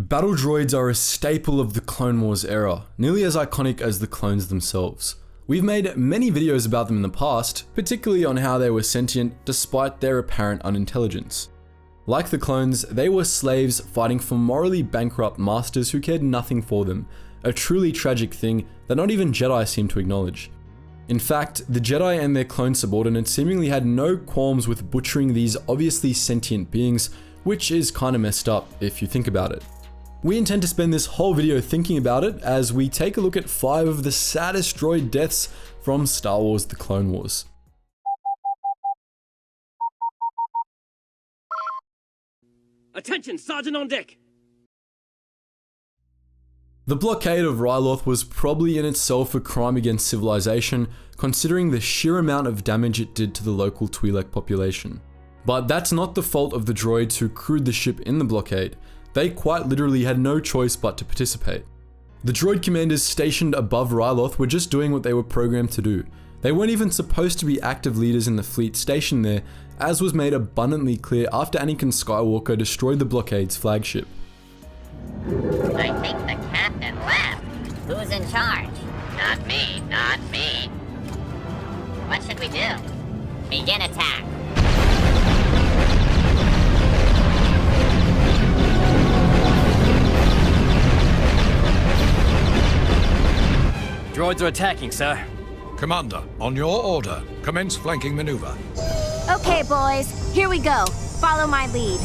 Battle droids are a staple of the Clone Wars era, nearly as iconic as the clones themselves. We've made many videos about them in the past, particularly on how they were sentient despite their apparent unintelligence. Like the clones, they were slaves fighting for morally bankrupt masters who cared nothing for them, a truly tragic thing that not even Jedi seem to acknowledge. In fact, the Jedi and their clone subordinates seemingly had no qualms with butchering these obviously sentient beings, which is kinda messed up if you think about it. We intend to spend this whole video thinking about it as we take a look at 5 of the saddest droid deaths from Star Wars: The Clone Wars. Attention, Sergeant on deck! The blockade of Ryloth was probably in itself a crime against civilization, considering the sheer amount of damage it did to the local Twi'lek population. But that's not the fault of the droids who crewed the ship in the blockade. They quite literally had no choice but to participate. The droid commanders stationed above Ryloth were just doing what they were programmed to do. They weren't even supposed to be active leaders in the fleet stationed there, as was made abundantly clear after Anakin Skywalker destroyed the blockade's flagship. I think the captain left. Who's in charge? Not me, not me. What should we do? Begin attack. Droids are attacking, sir. Commander, on your order, commence flanking maneuver. Okay, boys, here we go. Follow my lead.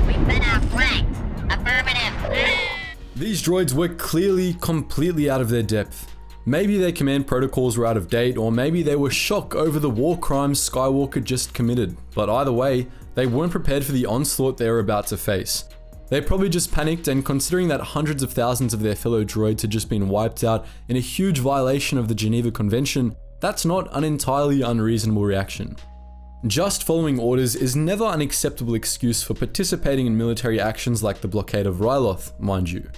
We've been outflanked. Affirmative. These droids were clearly completely out of their depth. Maybe their command protocols were out of date, or maybe they were shocked over the war crimes Skywalker just committed, but either way, they weren't prepared for the onslaught they were about to face. They probably just panicked, and considering that hundreds of thousands of their fellow droids had just been wiped out in a huge violation of the Geneva Convention, that's not an entirely unreasonable reaction. Just following orders is never an acceptable excuse for participating in military actions like the blockade of Ryloth, mind you.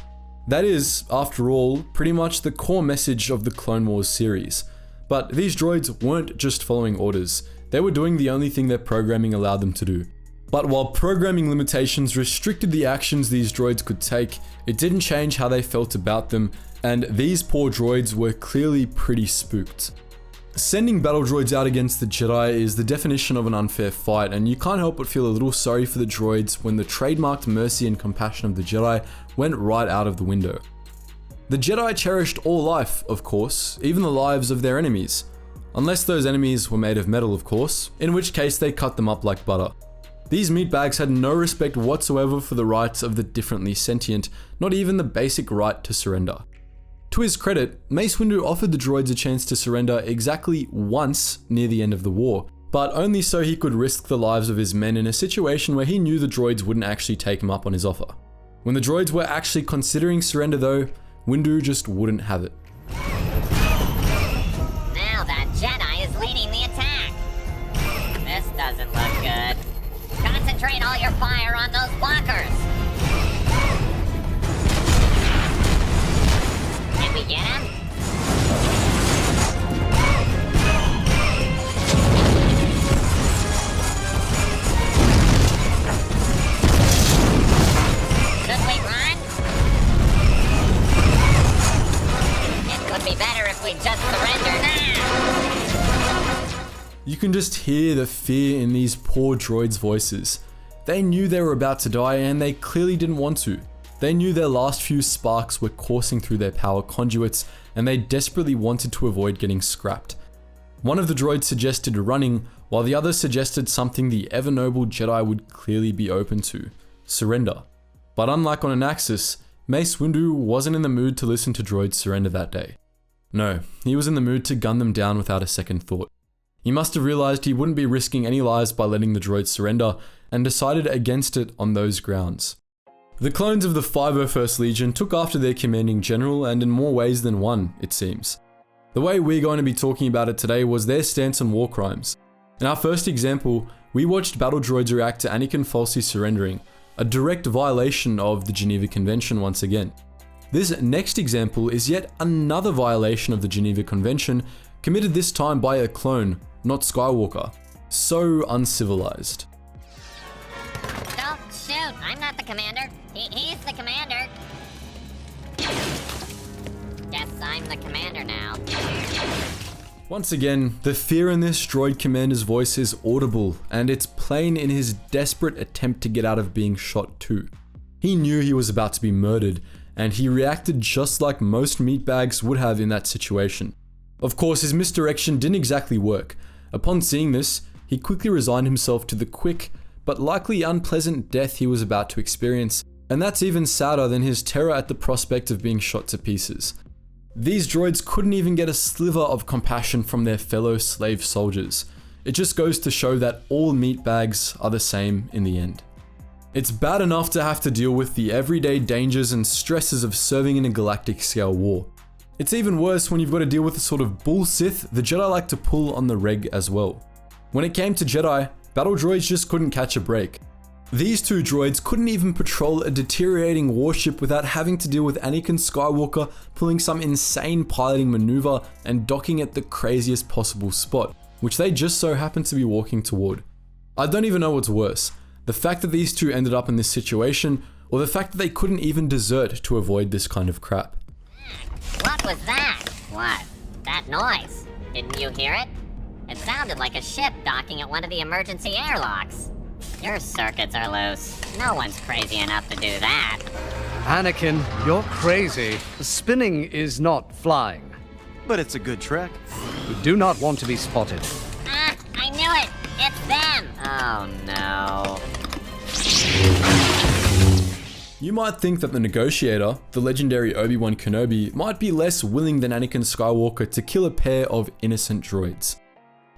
That is, after all, pretty much the core message of the Clone Wars series. But these droids weren't just following orders, they were doing the only thing their programming allowed them to do. But while programming limitations restricted the actions these droids could take, it didn't change how they felt about them, and these poor droids were clearly pretty spooked. Sending battle droids out against the Jedi is the definition of an unfair fight, and you can't help but feel a little sorry for the droids when the trademarked mercy and compassion of the Jedi went right out of the window. The Jedi cherished all life, of course, even the lives of their enemies. Unless those enemies were made of metal, of course, in which case they cut them up like butter. These meatbags had no respect whatsoever for the rights of the differently sentient, not even the basic right to surrender. To his credit, Mace Windu offered the droids a chance to surrender exactly once near the end of the war, but only so he could risk the lives of his men in a situation where he knew the droids wouldn't actually take him up on his offer. When the droids were actually considering surrender though, Windu just wouldn't have it. Now that Jedi is leading the attack. This doesn't look good. Concentrate all your fire on those blockers. Can we get him? Should we run? It would be better if we just surrender now. You can just hear the fear in these poor droids' voices. They knew they were about to die and they clearly didn't want to. They knew their last few sparks were coursing through their power conduits, and they desperately wanted to avoid getting scrapped. One of the droids suggested running, while the other suggested something the ever-noble Jedi would clearly be open to: surrender. But unlike on Anaxis, Mace Windu wasn't in the mood to listen to droids surrender that day. No, he was in the mood to gun them down without a second thought. He must have realized he wouldn't be risking any lives by letting the droids surrender, and decided against it on those grounds. The clones of the 501st Legion took after their commanding general, and in more ways than one, it seems. The way we're going to be talking about it today was their stance on war crimes. In our first example, we watched battle droids react to Anakin falsely surrendering, a direct violation of the Geneva Convention once again. This next example is yet another violation of the Geneva Convention, committed this time by a clone, not Skywalker. So uncivilized. Don't shoot! I'm not the commander. He's the commander. Guess I'm the commander now. Once again, the fear in this droid commander's voice is audible, and it's plain in his desperate attempt to get out of being shot too. He knew he was about to be murdered, and he reacted just like most meatbags would have in that situation. Of course, his misdirection didn't exactly work. Upon seeing this, he quickly resigned himself to the quick, but likely unpleasant death he was about to experience, and that's even sadder than his terror at the prospect of being shot to pieces. These droids couldn't even get a sliver of compassion from their fellow slave soldiers. It just goes to show that all meatbags are the same in the end. It's bad enough to have to deal with the everyday dangers and stresses of serving in a galactic scale war. It's even worse when you've got to deal with the sort of bull Sith the Jedi like to pull on the reg as well. When it came to Jedi, battle droids just couldn't catch a break. These two droids couldn't even patrol a deteriorating warship without having to deal with Anakin Skywalker pulling some insane piloting maneuver and docking at the craziest possible spot, which they just so happened to be walking toward. I don't even know what's worse, the fact that these two ended up in this situation, or the fact that they couldn't even desert to avoid this kind of crap. What was that? What? That noise? Didn't you hear it? It sounded like a ship docking at one of the emergency airlocks. Your circuits are loose. No one's crazy enough to do that. Anakin, you're crazy. Spinning is not flying. But it's a good trek. We do not want to be spotted. Ah, I knew it! It's them! Oh no. You might think that the Negotiator, the legendary Obi-Wan Kenobi, might be less willing than Anakin Skywalker to kill a pair of innocent droids.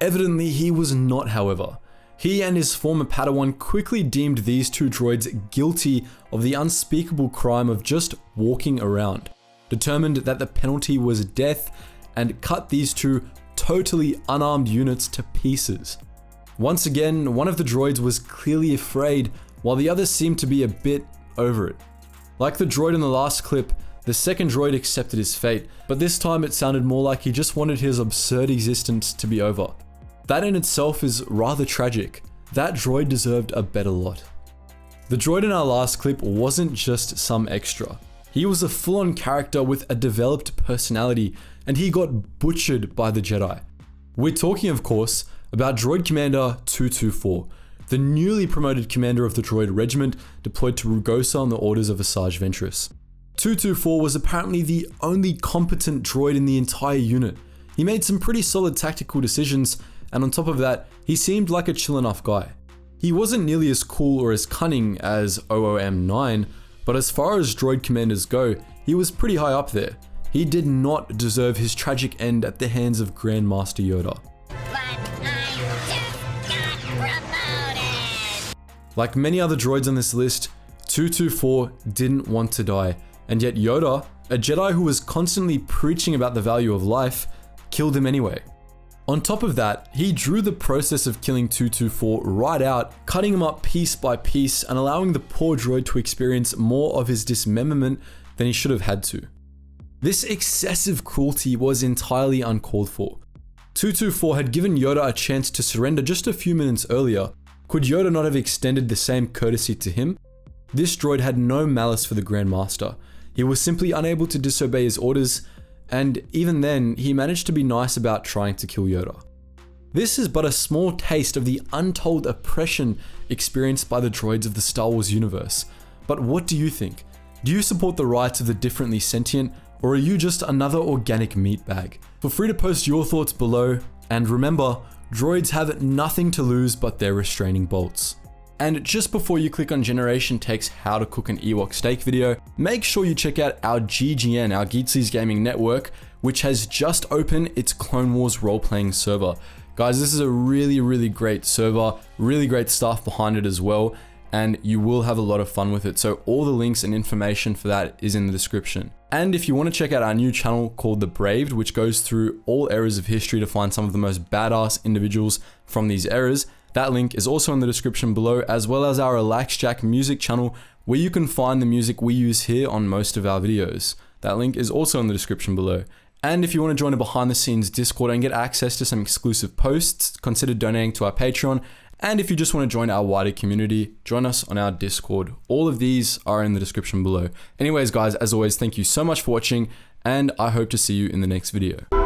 Evidently he was not, however. He and his former Padawan quickly deemed these two droids guilty of the unspeakable crime of just walking around, determined that the penalty was death, and cut these two totally unarmed units to pieces. Once again, one of the droids was clearly afraid, while the other seemed to be a bit over it. Like the droid in the last clip, the second droid accepted his fate, but this time it sounded more like he just wanted his absurd existence to be over. That in itself is rather tragic. That droid deserved a better lot. The droid in our last clip wasn't just some extra. He was a full-on character with a developed personality, and he got butchered by the Jedi. We're talking, of course, about Droid Commander 224, the newly promoted commander of the droid regiment deployed to Rugosa on the orders of Asajj Ventress. 224 was apparently the only competent droid in the entire unit. He made some pretty solid tactical decisions, and on top of that, he seemed like a chill enough guy. He wasn't nearly as cool or as cunning as OOM9, but as far as droid commanders go, he was pretty high up there. He did not deserve his tragic end at the hands of Grandmaster Yoda. Like many other droids on this list, 224 didn't want to die, and yet Yoda, a Jedi who was constantly preaching about the value of life, killed him anyway. On top of that, he drew the process of killing 224 right out, cutting him up piece by piece and allowing the poor droid to experience more of his dismemberment than he should have had to. This excessive cruelty was entirely uncalled for. 224 had given Yoda a chance to surrender just a few minutes earlier. Could Yoda not have extended the same courtesy to him? This droid had no malice for the Grand Master. He was simply unable to disobey his orders, and even then, he managed to be nice about trying to kill Yoda. This is but a small taste of the untold oppression experienced by the droids of the Star Wars universe. But what do you think? Do you support the rights of the differently sentient, or are you just another organic meatbag? Feel free to post your thoughts below, and remember, droids have nothing to lose but their restraining bolts. And just before you click on Generation Tech's How to Cook an Ewok Steak video, make sure you check out our GGN, our Geetsly's Gaming Network, which has just opened its Clone Wars role-playing server. Guys, this is a really great server, really great staff behind it as well, and you will have a lot of fun with it. So all the links and information for that is in the description. And if you want to check out our new channel called The Braved, which goes through all eras of history to find some of the most badass individuals from these eras, That link is also in the description below, as well as our Relax Jack music channel, where you can find the music we use here on most of our videos. That link is also in the description below. And if you want to join a behind the scenes Discord and get access to some exclusive posts, consider donating to our Patreon. And if you just want to join our wider community, join us on our Discord. All of these are in the description below. Anyways guys, as always, thank you so much for watching, and I hope to see you in the next video.